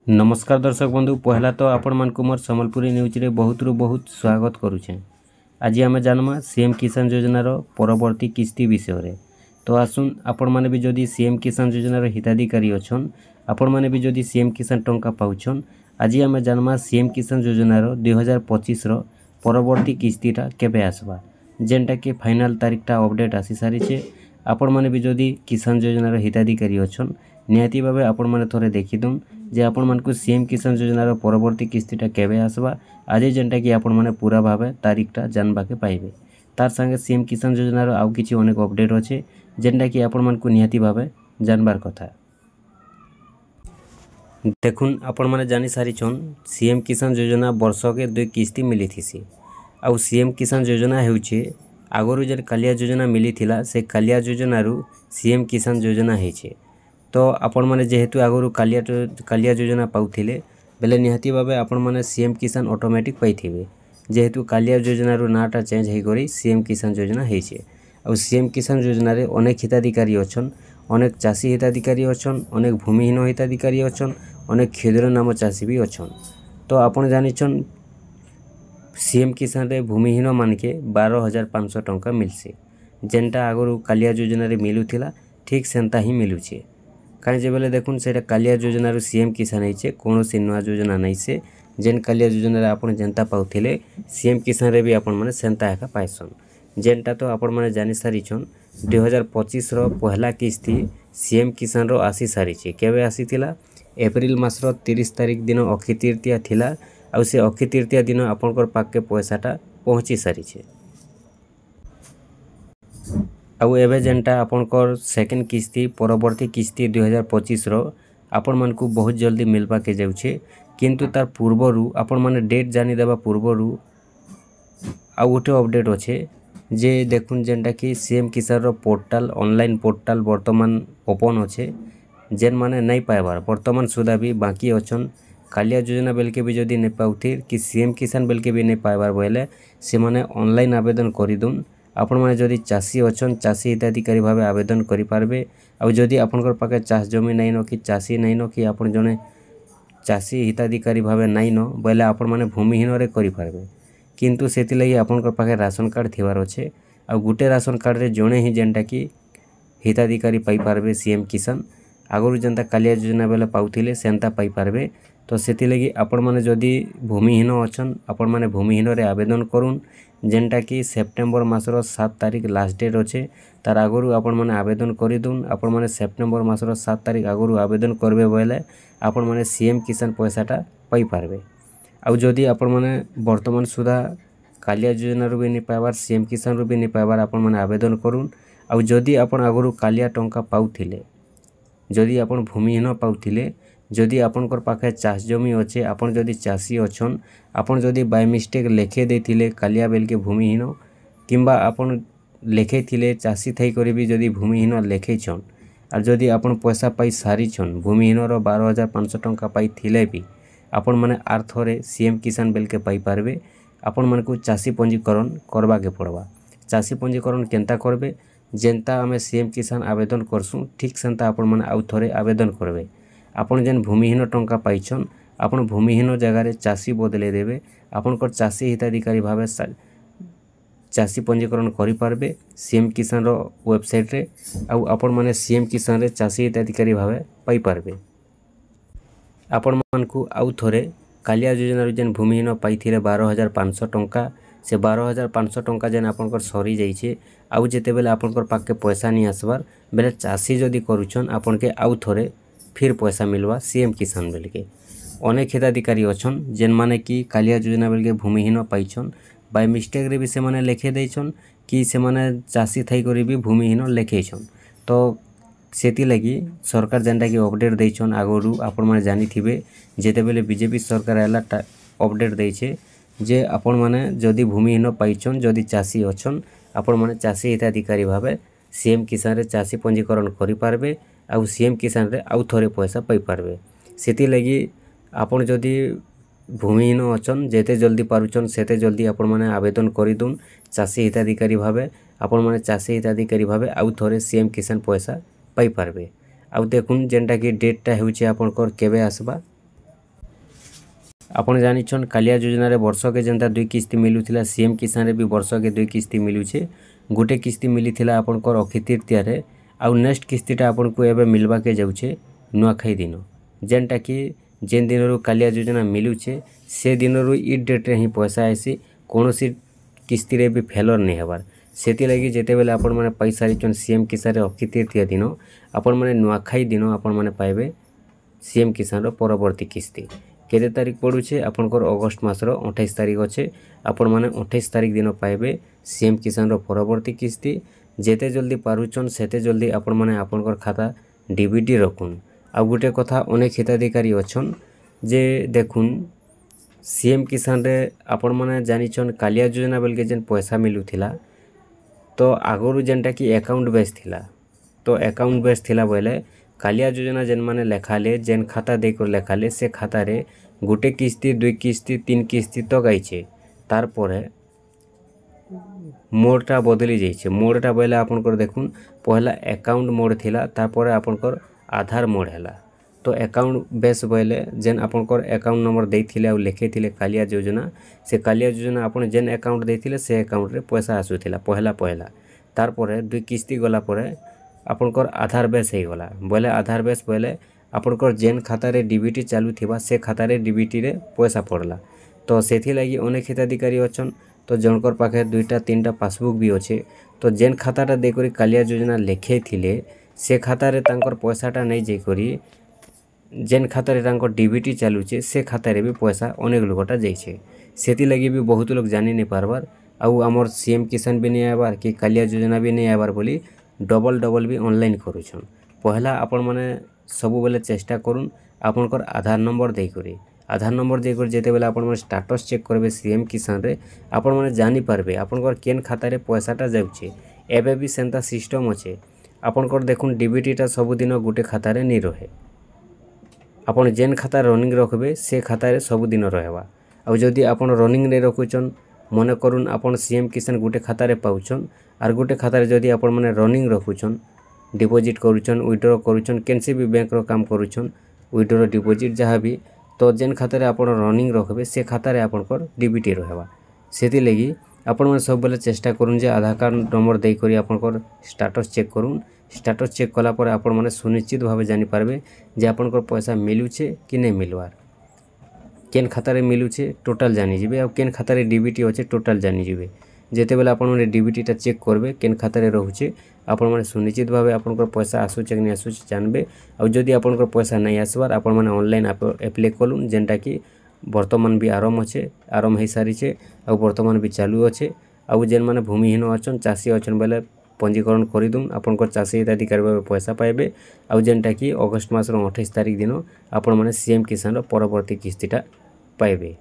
नमस्कार दर्शक बंधु पहला तो आपण मानकु मोर संबलपुरी न्यूज रे बहुत स्वागत करुछे। आज आम जानमा सीएम किसान योजना रो परवर्ती किस्ती विषय रे। तो आसुन आपण माने भी जदि सीएम किसान योजना रो हिताधिकारी अछन, आपण माने भी जदि सीएम किसान टंका पाउछन, आज आम जानमा सीएम किसान योजना रो 2025 रो परवर्ती किस्तीटा केबे आसबा, जेनटा कि फाइनल तारीखटा अपडेट आसी सारी छे। आपण माने भी जदि किसान योजना रो हिताधिकारी अछन, निहाती भावे आपण माने थोरे देखिदुन जे आपण मानकु सीएम किसान योजना रो परवर्ती किस्तीटा केबे आसबा। आज जेनटा कि आपण माने पूरा भावे तारीखटा जानबा के पाइबे। तार संगे सीएम किसान योजना रो आउ किछि अनेक अपडेट अछि जेनटा कि आपण मानकु निहाती भावे जानबार कथा। देखुन आपण माने जानि सारी छन सीएम किसान योजना वर्ष के 2 किस्ती मिली थिसी। आउ सीएम किसान योजना हेउचे आगरु जे कालिया योजना मिली थिला से कालिया योजना रु सीएम किसान योजना हेछे। तो आपण माने जेहेतु आगरु कालिया योजना पाउथिले बेले निहाती भावे आपण माने सीएम किसान ऑटोमेटिक पाइथिबे। जेहेतु कालिया योजना रु नाटा चेंज हे करी सीएम किसान योजना हेछे। आ सीएम किसान योजना रे अनेक हिताधिकारी अछन, अनेक चाषी हिताधिकारी अछन, अनेक भूमिहीन हिताधिकारी अछन, अनेक क्षुद्र नाम चाषी भी अछन। तो आपण जानिछन सीएम किसान रे भूमिहीन मानके 12,500 टंका मिलसे, जेनटा आगरु कालिया योजना रे मिलुथिला ठीक सेंता ही मिलुछे। कहीं जे बेले देखुन से कालिया योजना रु सीएम किसान है कौन सी नुआ योजना नहीं से जेन कालिया योजना आपन जनता पाउथिले सीएम किसान रे भी आपण माने सेंता एका पाइसन। जेनटा तो आपण माने जानि सारी छन 2025 रो पहला किस्ती सीएम किसान रो आसी सारी छे। केबे आसी थिला एप्रिल मास रो 30 तारिख दिन अक्षय तृतीया थिला। आ से अक्षय तृतीया दिन आपनकर पाके पैसाटा पहुंची सारी छे। आउ एबे जेनटा आपनकर सेकेंड किस्ती परवर्ती किस्ती 2025 रो आपण मानकु बहुत जल्दी मिलबा के जाउछे। किंतु तार पूर्वरु आपण माने डेट जानि देबा पूर्वरु आउ गोटे अपडेट अच्छे जे देखुन जेनटा कि सीएम किसान रो पोर्टाल ऑनलाइन पोर्टाल वर्तमान ओपन अच्छे। जेन माने नहीं पाइबार वर्तमान सुधा भी बाकी अछन कालिया योजना बेलके भी जदि नहीं पाउथि कि सीएम किसान बेलके भी नहीं पाइबार बोले से माने ऑनलाइन आवेदन करिदुन। आपण माने जदि चाषी अछन चाषी हिताधिकारी भावे आवेदन करि पारबे। आ जदि आपनकर पाके चाष जमी नहीं न कि चाषी नहीं न कि आपण जने चाषी हिताधिकारी भावे नहीं न बोले आपण माने भूमिहीन रे करि पारबे। किंतु सेति लगी आपनकर पाके राशन कार्ड थिवार अच्छे। आ गुटे राशन कार्ड रे जणे ही जेनटा कि हिताधिकारी पाई पारबे सीएम किसान। आगरु जनता कालिया योजना बेले पाउथिले सेंता पाई पारबे। तो सेति लगी आपण माने जदि भूमिहीन अछन आपण माने भूमिहीन रे आवेदन करुन, जेनटा कि सेप्टेम्बर मासर 7 तारिख लास्ट डेट अच्छे। तार आगरु आपण माने आवेदन करिदुन। आपण माने सेप्टेम्बर मासर 7 तारिख आगरु आवेदन करबे बोले आपण माने सीएम किसान पैसाटा पाई पारबे। आउ जदि आपण माने वर्तमान सुधा कालिया योजना रु भी नहीं पाइबार सीएम किसान रु भी नहीं पाइबार आपण माने आवेदन करुन। आउ जदि आपण आगरु कालिया टंका पाउथिले, जदि आपण भूमिहीन पाउथिले, जदि आपनकर पाखे चाष जमी अच्छे, आपण जदि चाषी अछन, आपण जदि बाय मिस्टेक लेखे देथिले कालिया बेलके भूमिहीन किंबा आपण लेखे थिले चाषी थई करी भी जदि भूमिहीन लेखे छन और जदि आपण पैसा पाई सारी छन भूमिहीन रो 12,500 टंका पाई थिले भी आपण माने आर्थरे सीएम किसान बेलके पाई पारबे। आपण मानकु चाषी पंजीकरण करबा के पड़वा। चाषी पंजीकरण केनता करबे जेनता आमे सीएम किसान आवेदन करसु ठीक सेंता आपण माने आउ थरे आवेदन करबे। आपण जेन भूमिहीन टंका पाइछन आपण भूमिहीन जगह रे चाषी बदले देबे। आपनकर चाषी हिताधिकारी भावे चाषी पंजीकरण करि पारबे सीएम किसान रो वेबसाइट रे। आउ आपण माने सीएम किसान रे चाषी हिताधिकारी भावे पाई पारबे। आपण मानकु आउ थरे कालिया योजना रो जेन भूमिहीन पाइथिले 12,500 टंका से 12,500 टंका जेन आपनकर सरी जाइछे। आउ जेते बेले आपनकर पाके पैसा नहीं आसबार बेले चाषी जदि करूछन आपण के आउ थरे फिर पैसा मिलवा सीएम किसान बेलके। अनेक हिताधिकारी अछन जेन माने कि कालिया योजना बेलके भूमिहीन पाइछन बाय मिस्टेक रे भी से माने लेखे देछन कि से माने चाषी थई करी भी भूमिहीन लेखेछन। तो सेति लगी सरकार जेनटा कि अपडेट देछन आगरु आपण माने जानि थिबे जेते बेले बीजेपी सरकार आला अपडेट देछे जे आपण माने जदि भूमिहीन पाइछन जदि चाषी अछन आपण माने चाषी हिताधिकारी भावे सीएम किसान रे चाषी पंजीकरण करि पारबे। आउ सीएम किसान रे आउ थरे पैसा पाई पारबे। सेति लगी आपण जदि भूमिहीन अछन जेते जल्दी पारुछन सेते जल्दी आपण माने आवेदन करिदुन चाषी हिताधिकारी भावे। आपण माने चाषी हिताधिकारी भावे आउ थरे सीएम किसान पैसा पाई पारबे। आउ देखुन जेनटा कि डेटटा हेउचे आपनकर केबे आसबा ଆପଣ ଜାଣିଛନ୍ କାଳିଆ ଯୋଜନାରେ ବର୍ଷକେ ଯେନ୍ତା 2 କିସ୍ତି ମିଲୁଥିଲା ସିଏମ୍ କିସାନରେ ବି ବର୍ଷକେ 2 କିସ୍ତି ମିଲୁଛେ। ଗୋଟେ କିସ୍ତି ମିଲିଥିଲା ଆପଣଙ୍କର ଅକ୍ଷୟ ତୃତୀୟାରେ ଆଉ ନେକ୍ସଟ କିସ୍ତିଟା ଆପଣଙ୍କୁ ଏବେ ମିଲବାକେ ଯାଉଛେ ନୂଆଖାଇ ଦିନ, ଯେନ୍ଟା କି ଯେନ୍ ଦିନରୁ କାଳିଆ ଯୋଜନା ମିଲୁଛେ ସେ ଦିନରୁ ଇ ଡେଟ୍ରେ ହିଁ ପଇସା ଆଇସି, କୌଣସି କିସ୍ତିରେ ବି ଫେଲର नहीं हेबार। ସେଥିଲାଗି ଯେତେବେଲେ ଆପଣମାନେ ପାଇସାରିଛନ୍ ସିଏମ୍ କିସାନରେ ଅକ୍ଷୟ ତୃତୀୟା ଦିନ, ଆପଣମାନେ ନୂଆଖାଇ ଦିନ ଆପଣମାନେ ପାଇବେ ସିଏମ୍ କିସାନର ପରବର୍ତ୍ତୀ କିସ୍ତି। କେତେ ତାରିଖ ପଡ଼ୁଛେ ଆପଣଙ୍କର ଅଗଷ୍ଟ ମାସର 28 ତାରିଖ ଅଛେ। ଆପଣମାନେ 28 ତାରିଖ ଦିନ ପାଇବେ ସିଏମ୍ କିସାନର ପରବର୍ତ୍ତୀ କିସ୍ତି। ଯେତେ ଜଲ୍ଦି ପାରୁଛନ୍ ସେତେ ଜଲ୍ଦି ଆପଣମାନେ ଆପଣଙ୍କର ଖାତା ଡିବିଟି ରଖୁନ୍। ଆଉ ଗୋଟେ କଥା ଅନେକ ହିତାଧିକାରୀ ଅଛନ୍ ଯେ ଦେଖୁନ୍ सीएम किसान रे आपण माने जानिछन कालिया योजना बेल के जेन पैसा मिलुथिला तो आगरु जेनटा कि अकाउंट बेस थिला, तो अकाउंट बेस थिला बोले कालिया योजना जेन माने लेखाले जेन खाता दे कर लेखाले से खाता रे गुटे किस्ती 2 किस्ती 3 किस्ती तो गाइछे। तार परे मोडटा बदली जाइछे। मोडटा बोले आपनकर देखुन पहला अकाउंट मोड थिला, तार परे आपनकर आधार मोड हैला। तो अकाउंट बेस बोले जेन आपनकर अकाउंट नंबर देथिले आ लिखेथिले कालिया योजना, से कालिया योजना आपन जेन अकाउंट देथिले से अकाउंट रे पैसा आसुथिला पहला। तार परे 2 किस्ती गला परे आपनकर आधार बेस हे गला। बोले आधार बेस बोले आपनकर जेन खाता रे डीबीटी चालू थिबा से खाता रे डीबीटी रे पैसा पड़ला। तो सेथि लागि अनेक हिताधिकारी अछन, तो जनकर पाखे 2टा 3टा पासबुक भी अच्छे। तो जेन खाताटा देकरी कालिया योजना लेखे थिले से खाता रे तांकर पैसाटा नहीं जाइकरी जेन खाता रे तांकर डीबीटी चालुचे से खाता रे भी पैसा अनेक लोगटा जाइछे। सेति लागि भी बहुत लोग जानि नहीं पारबार आउ हमर सीएम किसान भी नहीं आबार कि कालिया योजना भी नहीं आबार बोली डबल भी ऑनलाइन करूछन। पहला आपण माने सबु बेले चेष्टा करूँ आपनकर आधार नंबर देकरी, आधार नंबर देकर जेते बेले आपण माने स्टेटस चेक करबे सीएम किसान रे आपण माने जानि पारबे आपनकर केन खाता रे पैसाटा जाउछे। एबे भी सेंता सिस्टम अच्छे। आपनकर देखुन डीबीटीटा सब दिन गुटे खाता रे नहीं रहे। आपण जेन खाता रनिंग रखबे से खाता रे सब दिन रहबा। आ जदि आपण रनिंग नहीं रखुचन मने करूँ आपण सीएम किसान गुटे खाता रे पाउछन आर गुटे खाता रे जदि आपण माने रनिंग रखुचन डिपॉजिट करूछन विथड्रॉ करूछन केनसी भी बैंक रो काम करूछन विथड्रॉ डिपॉजिट जहाँ भी, तो जेन खाता रे आपण रनिंग रखबे से खाता रे आपनकर डीबीटी रहबा। सेति लागि आपण माने सब बेले चेष्टा करूँ जे आधार कार्ड नंबर दे करी आपनकर स्टेटस चेक करूँ। स्टेटस चेक कला पर आपण माने सुनिश्चित भावे जानि पारबे जे आपनकर पैसा मिलुछे कि नहीं मिलवार, केन खाता रे मिलुछे टोटल जानि जिबे और केन खाता रे डीबीटी अच्छे टोटल जानि जिबे। जेते बेले आपण माने डीबीटीटा चेक करबे केन खाता रे रहुछे आपण माने सुनिश्चित भावे आपनकर पैसा आसुछे कि नहीं आसुछे जानबे। और जदि आपनकर पैसा नहीं आसबार आपण माने ऑनलाइन एप्लाई कलुन जेनटा कि वर्तमान भी आरंभ अच्छे, आरंभ हो सारी आ वर्तमान भी चालू अच्छे। आउ जेन माने भूमिहीन अछन चाषी अछन बेले पंजीकरण करिदुन आपनकर चाषी हिताधिकारी भावे पैसा पाइबे। आउ जेनटा कि अगस्ट मासर 28 तारिख दिन आपण माने सीएम किसान परवर्ती किस्तीटा पाइबे।